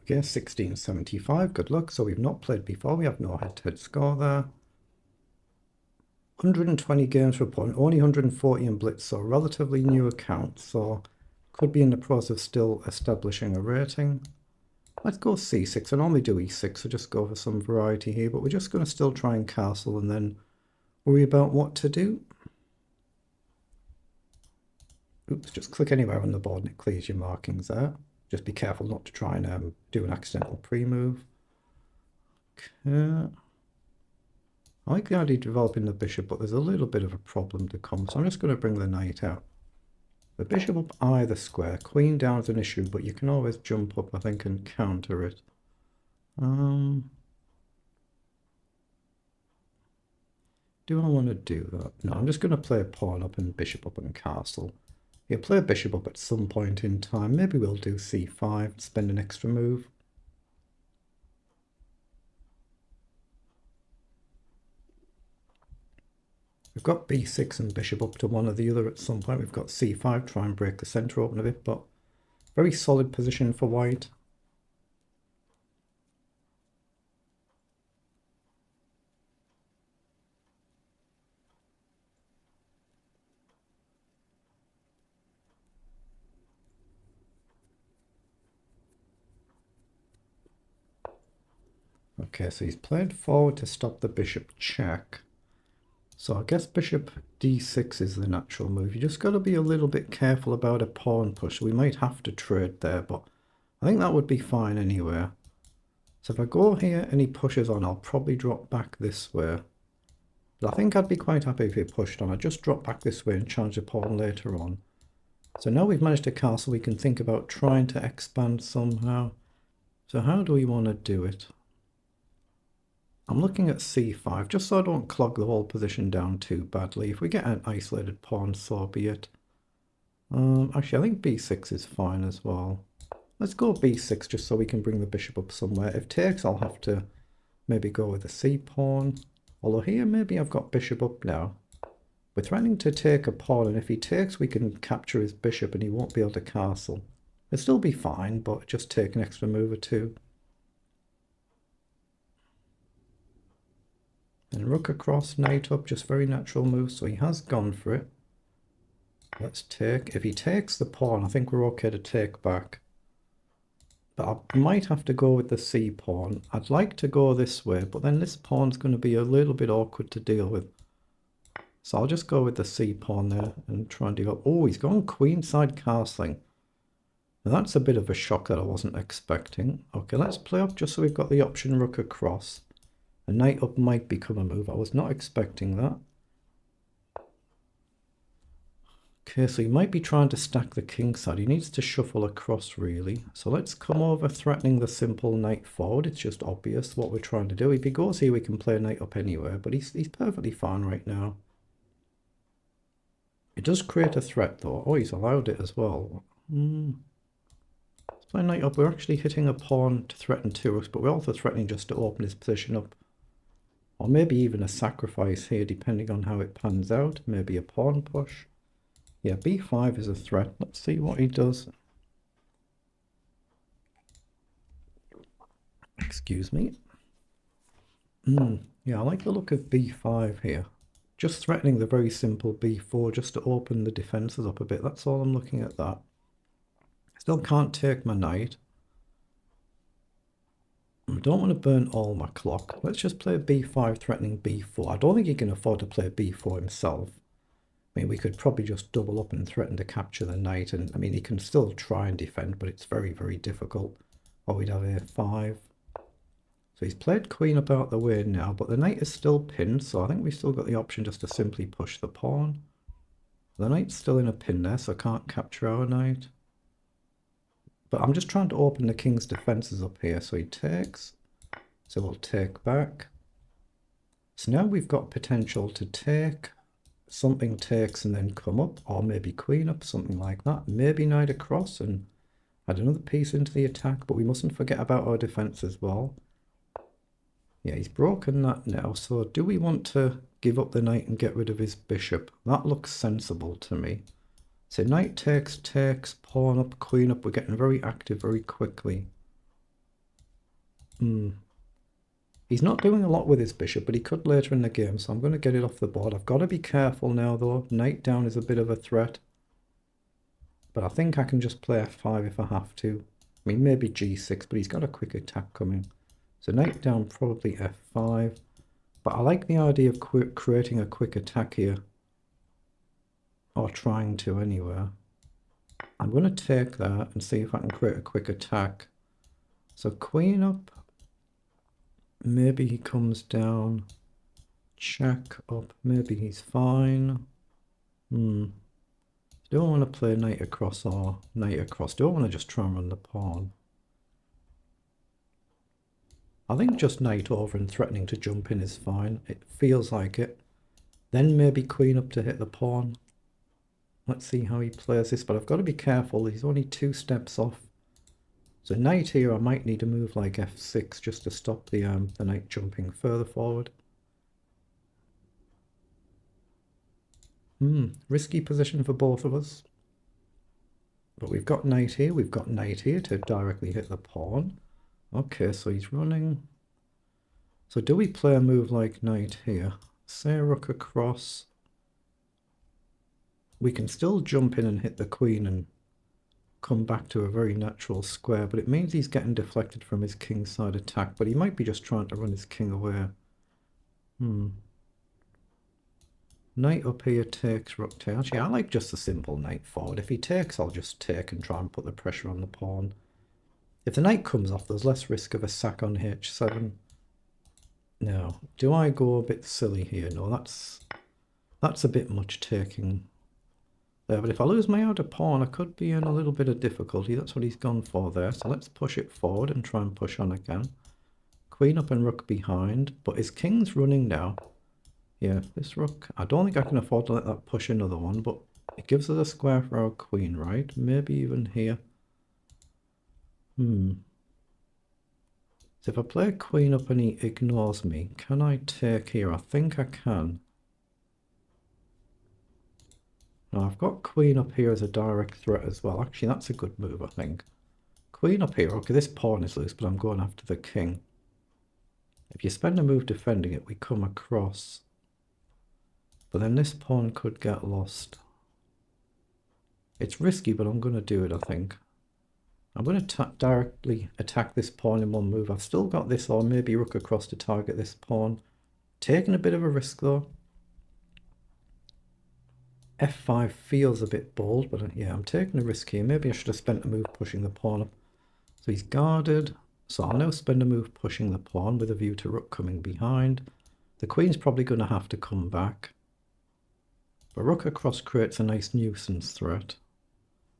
Okay, 1675, good luck. So we've not played before, we have no head-to-head score there. 120 games for opponent, only 140 in Blitz, so relatively new account, so could be in the process of still establishing a rating. Let's go c6. I normally do e6, so just go for some variety here, but we're just going to still try and castle and then worry about what to do. Oops, just click anywhere on the board and it clears your markings there. Just be careful not to try and do an accidental pre-move. Okay. I like the idea of developing the bishop, but there's a little bit of a problem to come, so I'm just going to bring the knight out. The bishop up either square. Queen down is an issue, but you can always jump up, I think, and counter it. Do I want to do that? No, I'm just going to play a pawn up and bishop up and castle. You'll play a bishop up at some point in time. Maybe we'll do c5, spend an extra move. We've got b6 and bishop up to one or the other at some point. We've got c5, try and break the centre open a bit, but very solid position for white. Okay, so he's played forward to stop the bishop check. So I guess bishop d6 is the natural move. You just got to be a little bit careful about a pawn push. We might have to trade there, but I think that would be fine anywhere. So if I go here and he pushes on, I'll probably drop back this way. But I think I'd be quite happy if he pushed on. I'd just drop back this way and challenge the pawn later on. So now we've managed to castle, we can think about trying to expand somehow. So how do we want to do it? I'm looking at c5, just so I don't clog the whole position down too badly. If we get an isolated pawn, so be it. Actually, I think b6 is fine as well. Let's go b6 just so we can bring the bishop up somewhere. If takes, I'll have to maybe go with a c-pawn. Although here, maybe I've got bishop up now. We're threatening to take a pawn, and if he takes, we can capture his bishop and he won't be able to castle. It'll still be fine, but just take an extra move or two. And rook across, knight up, just very natural move, so he has gone for it. Let's take. If he takes the pawn, I think we're okay to take back. But I might have to go with the c-pawn. I'd like to go this way, but then this pawn's going to be a little bit awkward to deal with. So I'll just go with the c-pawn there and try and deal up. Oh, he's gone queenside castling. Now that's a bit of a shock that I wasn't expecting. Okay, let's play up just so we've got the option rook across. A knight up might become a move. I was not expecting that. Okay, so he might be trying to stack the king side. He needs to shuffle across, really. So let's come over threatening the simple knight forward. It's just obvious what we're trying to do. If he goes here, we can play knight up anywhere, but he's perfectly fine right now. It does create a threat, though. Oh, he's allowed it as well. Let's play knight up. We're actually hitting a pawn to threaten two rooks, but we're also threatening just to open his position up. Or maybe even a sacrifice here, depending on how it pans out. Maybe a pawn push. Yeah, b5 is a threat. Let's see what he does. Excuse me. Yeah, I like the look of b5 here. Just threatening the very simple b4 just to open the defenses up a bit. That's all I'm looking at that. Still can't take my knight. I don't want to burn all my clock. Let's just play b5 threatening b4. I don't think he can afford to play b4 himself. I mean, we could probably just double up and threaten to capture the knight. And I mean, he can still try and defend, but it's very, very difficult. Or we'd have a5. So he's played queen up out the way now, but the knight is still pinned. So I think we've still got the option just to simply push the pawn. The knight's still in a pin there, so I can't capture our knight. But I'm just trying to open the king's defenses up here. So he takes. So we'll take back. So now we've got potential to take. Something takes and then come up, or maybe queen up, something like that. Maybe knight across and add another piece into the attack, but we mustn't forget about our defense as well. Yeah, he's broken that now. So do we want to give up the knight and get rid of his bishop? That looks sensible to me. So knight takes, pawn up, queen up. We're getting very active very quickly. He's not doing a lot with his bishop, but he could later in the game, so I'm going to get it off the board. I've got to be careful now, though. Knight down is a bit of a threat. But I think I can just play f5 if I have to. I mean, maybe g6, but he's got a quick attack coming. So knight down, probably f5. But I like the idea of creating a quick attack here. Or trying to, anyway. I'm going to take that and see if I can create a quick attack. So queen up. Maybe he comes down. Check up. Maybe he's fine. Do I want to play knight across or knight across? Do I want to just try and run the pawn? I think just knight over and threatening to jump in is fine. It feels like it. Then maybe queen up to hit the pawn. Let's see how he plays this, but I've got to be careful. He's only 2 steps off. So knight here, I might need to move like f6 just to stop the knight jumping further forward. Risky position for both of us. But we've got knight here, we've got knight here to directly hit the pawn. Okay, so he's running. So do we play a move like knight here? Say rook across. We can still jump in and hit the queen and come back to a very natural square, but it means he's getting deflected from his kingside attack, but he might be just trying to run his king away. Knight up here takes, rook takes. Actually, I like just a simple knight forward. If he takes, I'll just take and try and put the pressure on the pawn. If the knight comes off, there's less risk of a sack on h7. No. Do I go a bit silly here? No, that's a bit much taking there. But if I lose my outer pawn, I could be in a little bit of difficulty. That's what he's gone for there. So let's push it forward and try and push on again. Queen up and rook behind. But his king's running now. Yeah, this rook, I don't think I can afford to let that push another one, but it gives us a square for our queen, right? Maybe even here. So if I play queen up and he ignores me, can I take here? I think I can. Now I've got queen up here as a direct threat as well. Actually, that's a good move, I think. Queen up here. Okay, this pawn is loose, but I'm going after the king. If you spend a move defending it, we come across. But then this pawn could get lost. It's risky, but I'm going to do it, I think. I'm going to directly attack this pawn in one move. I've still got this, or maybe rook across to target this pawn. Taking a bit of a risk, though. f5 feels a bit bold, but yeah, I'm taking a risk here. Maybe I should have spent a move pushing the pawn up. So he's guarded. So I'll now spend a move pushing the pawn with a view to rook coming behind. The queen's probably going to have to come back. But rook across creates a nice nuisance threat.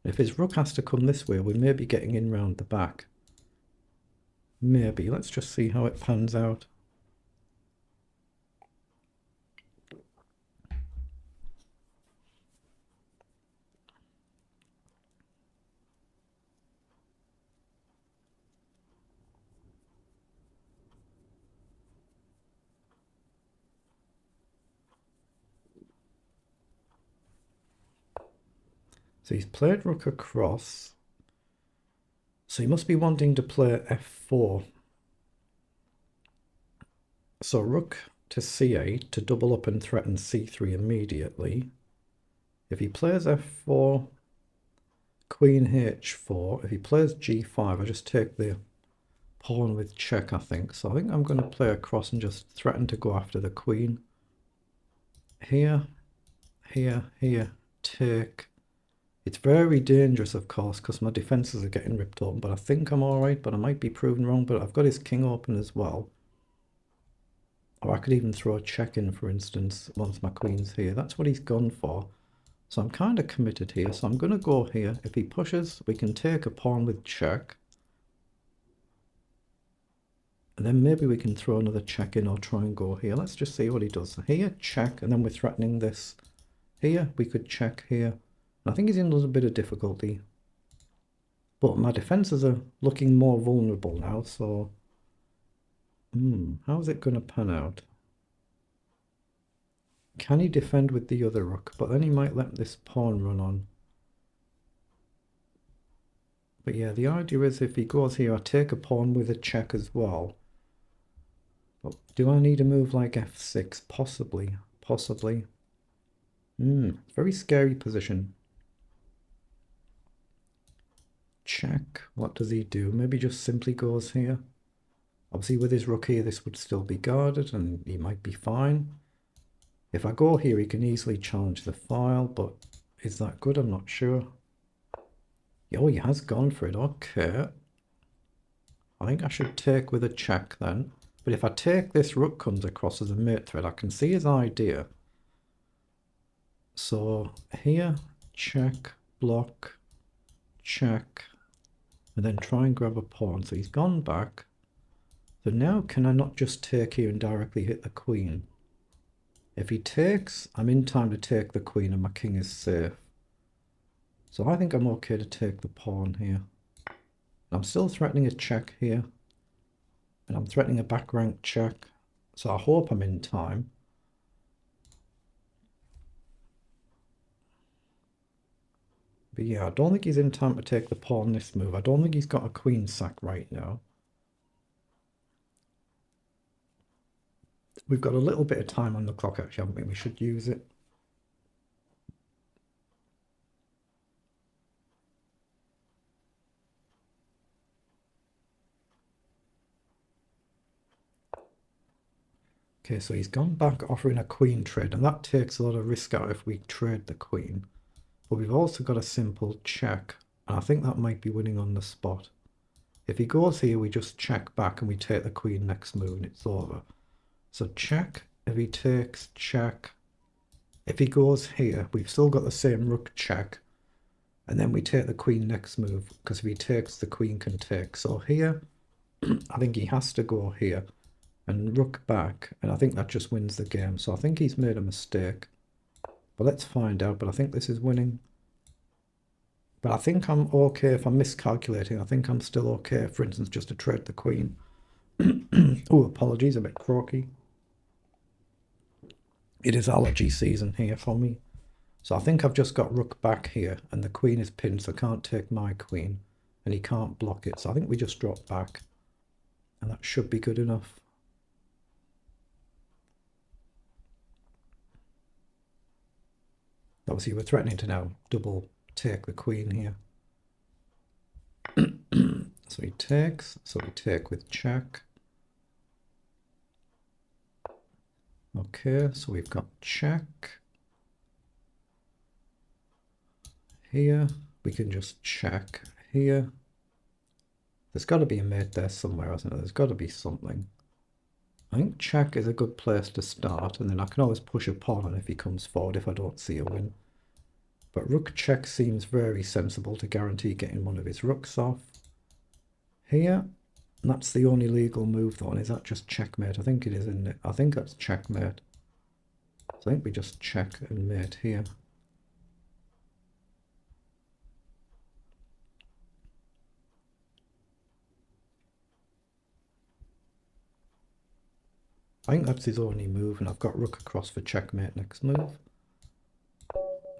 If his rook has to come this way, we may be getting in round the back. Maybe. Let's just see how it pans out. So he's played rook across. So he must be wanting to play f4. So rook to c8 to double up and threaten c3 immediately. If he plays f4, queen h4. If he plays g5, I just take the pawn with check, I think. So I think I'm going to play across and just threaten to go after the queen. Here, here, here, take. It's very dangerous, of course, because my defenses are getting ripped open, but I think I'm alright, but I might be proven wrong. But I've got his king open as well. Or I could even throw a check in, for instance, once my queen's here. That's what he's gone for. So I'm kind of committed here. So I'm going to go here. If he pushes, we can take a pawn with check. And then maybe we can throw another check in or try and go here. Let's just see what he does. Here, check, and then we're threatening this. Here, we could check here. I think he's in a little bit of difficulty. But my defenses are looking more vulnerable now, so... how is it going to pan out? Can he defend with the other rook? But then he might let this pawn run on. But yeah, the idea is if he goes here, I take a pawn with a check as well. But do I need a move like f6? Possibly. Possibly. Very scary position. Check. What does he do? Maybe just simply goes here. Obviously with his rook here, this would still be guarded and he might be fine. If I go here, he can easily challenge the file, but is that good? I'm not sure. Oh, he has gone for it. Okay. I think I should take with a check then. But if I take this, rook comes across as a mate threat. I can see his idea. So here, check, block, check, and then try and grab a pawn. So he's gone back. So now can I not just take here and directly hit the queen? If he takes, I'm in time to take the queen and my king is safe. So I think I'm okay to take the pawn here. I'm still threatening a check here. And I'm threatening a back rank check. So I hope I'm in time. But yeah, I don't think he's in time to take the pawn this move. I don't think he's got a queen sack right now. We've got a little bit of time on the clock actually, haven't we? We should use it. Okay, so he's gone back offering a queen trade, and that takes a lot of risk out if we trade the queen. But we've also got a simple check, and I think that might be winning on the spot. If he goes here, we just check back and we take the queen next move and it's over. So check, if he takes, check. If he goes here, we've still got the same rook check, and then we take the queen next move, because if he takes, the queen can take. So here, I think he has to go here and rook back, and I think that just wins the game. So I think he's made a mistake, but let's find out. But I think this is winning. But I think I'm okay if I'm miscalculating. I think I'm still okay, for instance, just to trade the queen. Oh, apologies, a bit croaky. It is allergy season here for me. So I think I've just got rook back here, and the queen is pinned, so I can't take my queen, and he can't block it. So I think we just drop back, and that should be good enough. Obviously, we're threatening to now double take the queen here. So he takes, so we take with check. Okay, so we've got check. Here, we can just check here. There's got to be a mate there somewhere, hasn't there? There's got to be something. I think check is a good place to start, and then I can always push a pawn on if he comes forward if I don't see a win. But rook check seems very sensible to guarantee getting one of his rooks off. Here, that's the only legal move though, and is that just checkmate? I think it is, isn't it? I think that's checkmate. So I think we just check and mate here. I think that's his only move, and I've got rook across for checkmate next move.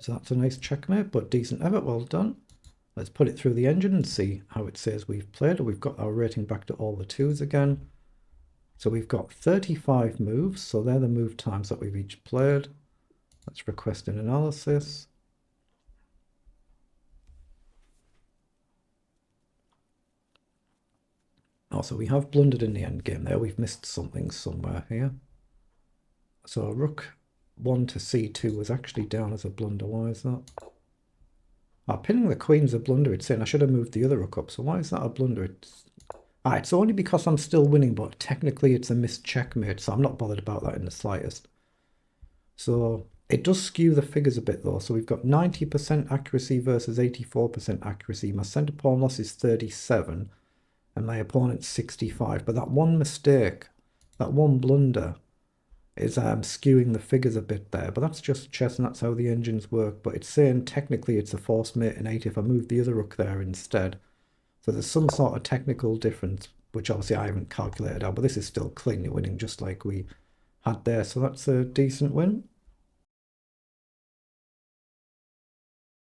So that's a nice checkmate, but decent effort, well done. Let's put it through the engine and see how it says we've played. We've got our rating back to all the twos again. So we've got 35 moves, so they're the move times that we've each played. Let's request an analysis. Also, we have blundered in the end game there. We've missed something somewhere here. So rook 1 to c2 was actually down as a blunder. Why is that? Pinning the queen's a blunder. It's saying I should have moved the other rook up. So why is that a blunder? It's only because I'm still winning, but technically it's a missed checkmate, so I'm not bothered about that in the slightest. So it does skew the figures a bit though. So we've got 90% accuracy versus 84% accuracy. My centre pawn loss is 37 and my opponent's 65. But that one mistake, that one blunder, is skewing the figures a bit there. But that's just chess and that's how the engines work. But it's saying technically it's a forced mate in 8 if I move the other rook there instead. So there's some sort of technical difference, which obviously I haven't calculated out, but this is still cleanly winning just like we had there. So that's a decent win.